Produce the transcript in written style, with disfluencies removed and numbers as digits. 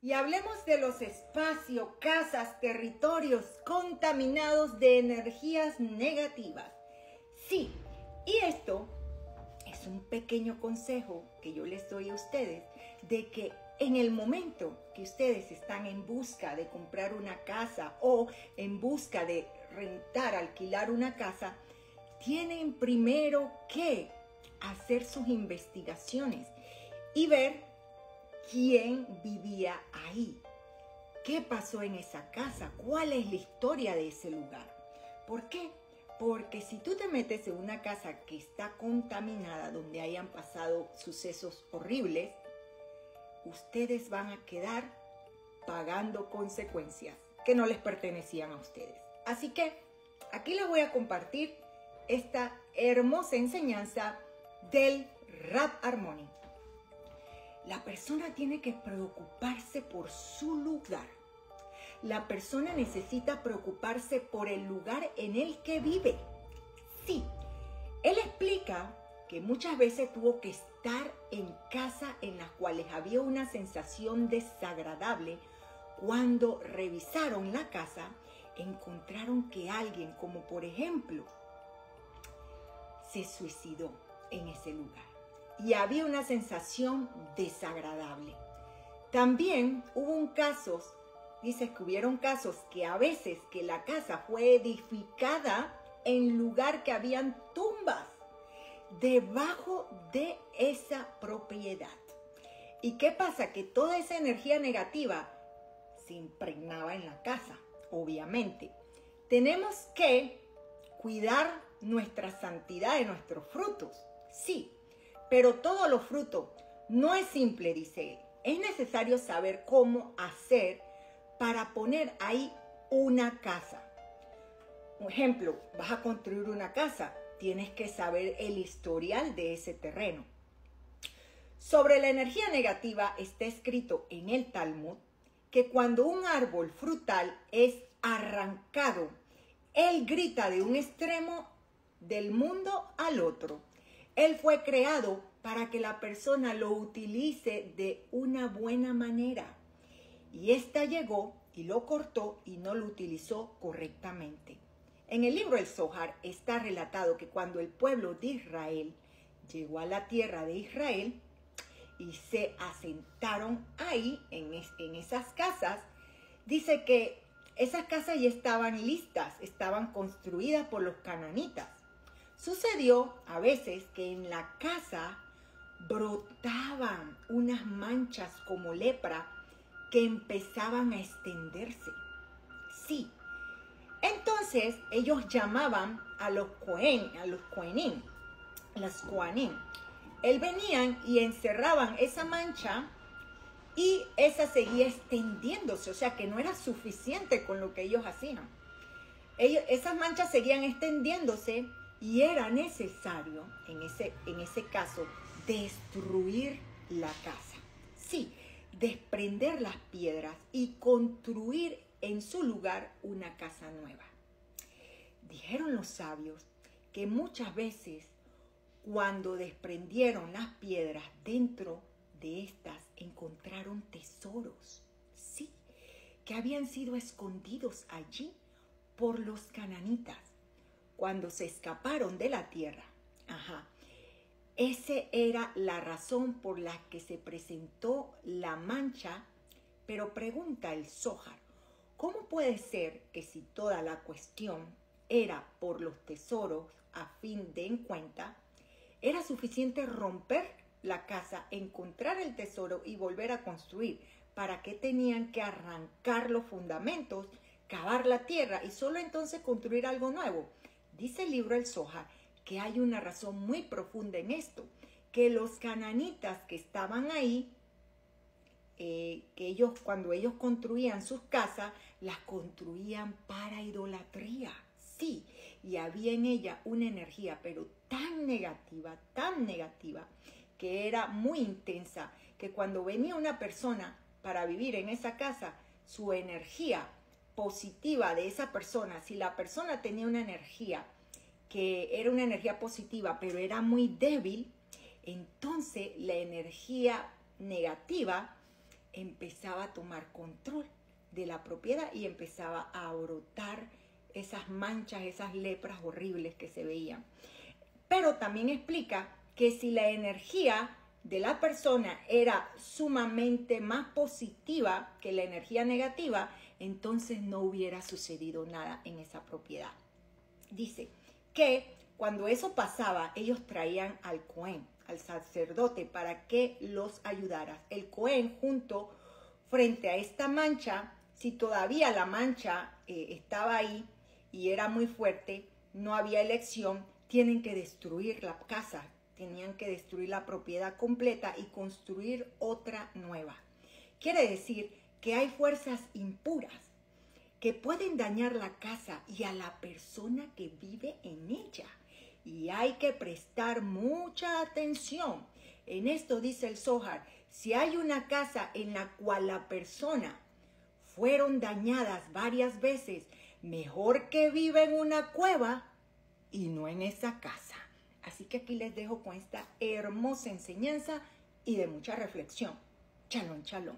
Y hablemos de los espacios, casas, territorios contaminados de energías negativas. Sí, y esto es un pequeño consejo que yo les doy a ustedes de que en el momento que ustedes están en busca de comprar una casa o en busca de rentar, alquilar una casa, tienen primero que hacer sus investigaciones y ver quién vivía ahí, qué pasó en esa casa, cuál es la historia de ese lugar. ¿Por qué? Porque si tú te metes en una casa que está contaminada, donde hayan pasado sucesos horribles, ustedes van a quedar pagando consecuencias que no les pertenecían a ustedes. Así que aquí les voy a compartir esta hermosa enseñanza del Rab Harmony. La persona tiene que preocuparse por su lugar. La persona necesita preocuparse por el lugar en el que vive. Sí, él explica que muchas veces tuvo que estar en casa en las cuales había una sensación desagradable. Cuando revisaron la casa, encontraron que alguien, como por ejemplo, se suicidó en ese lugar. Y había una sensación desagradable. También hubo casos, dice que hubieron casos que a veces que la casa fue edificada en lugar que habían tumbas debajo de esa propiedad. ¿Y qué pasa? Que toda esa energía negativa se impregnaba en la casa, obviamente. Tenemos que cuidar nuestra santidad de nuestros frutos, sí. Pero todo lo fruto no es simple, dice él. Es necesario saber cómo hacer para poner ahí una casa. Por ejemplo, vas a construir una casa, tienes que saber el historial de ese terreno. Sobre la energía negativa está escrito en el Talmud que cuando un árbol frutal es arrancado, él grita de un extremo del mundo al otro. Él fue creado para que la persona lo utilice de una buena manera. Y ésta llegó y lo cortó y no lo utilizó correctamente. En el libro del Zohar está relatado que cuando el pueblo de Israel llegó a la tierra de Israel y se asentaron ahí en esas casas, dice que esas casas ya estaban listas, estaban construidas por los cananitas. Sucedió a veces que en la casa brotaban unas manchas como lepra que empezaban a extenderse. Sí, entonces ellos llamaban a los Kohanim. Él venían y encerraban esa mancha y esa seguía extendiéndose, o sea que no era suficiente con lo que ellos hacían. Esas manchas seguían extendiéndose. Y era necesario, en ese caso, destruir la casa. Sí, desprender las piedras y construir en su lugar una casa nueva. Dijeron los sabios que muchas veces cuando desprendieron las piedras, dentro de estas encontraron tesoros. Sí, que habían sido escondidos allí por los cananitas. Cuando se escaparon de la tierra. Esa era la razón por la que se presentó la mancha, pero pregunta el Zohar, ¿cómo puede ser que si toda la cuestión era por los tesoros a fin de en cuenta, era suficiente romper la casa, encontrar el tesoro y volver a construir? ¿Para qué tenían que arrancar los fundamentos, cavar la tierra y solo entonces construir algo nuevo? Dice el libro del Zohar que hay una razón muy profunda en esto, que los cananitas que estaban ahí, cuando ellos construían sus casas, las construían para idolatría. Sí, y había en ella una energía, pero tan negativa, que era muy intensa, que cuando venía una persona para vivir en esa casa, su energía positiva de esa persona, si la persona tenía una energía que era una energía positiva, pero era muy débil, entonces la energía negativa empezaba a tomar control de la propiedad y empezaba a brotar esas manchas, esas lepras horribles que se veían. Pero también explica que si la energía de la persona era sumamente más positiva que la energía negativa, entonces no hubiera sucedido nada en esa propiedad. Dice que cuando eso pasaba, ellos traían al Cohen, al sacerdote, para que los ayudara. El Cohen junto frente a esta mancha, si todavía la mancha estaba ahí y era muy fuerte, no había elección, tienen que destruir la casa, tenían que destruir la propiedad completa y construir otra nueva. Quiere decir que hay fuerzas impuras que pueden dañar la casa y a la persona que vive en ella. Y hay que prestar mucha atención. En esto dice el Zohar, si hay una casa en la cual la persona fueron dañadas varias veces, mejor que viva en una cueva y no en esa casa. Así que aquí les dejo con esta hermosa enseñanza y de mucha reflexión. Shalom, shalom.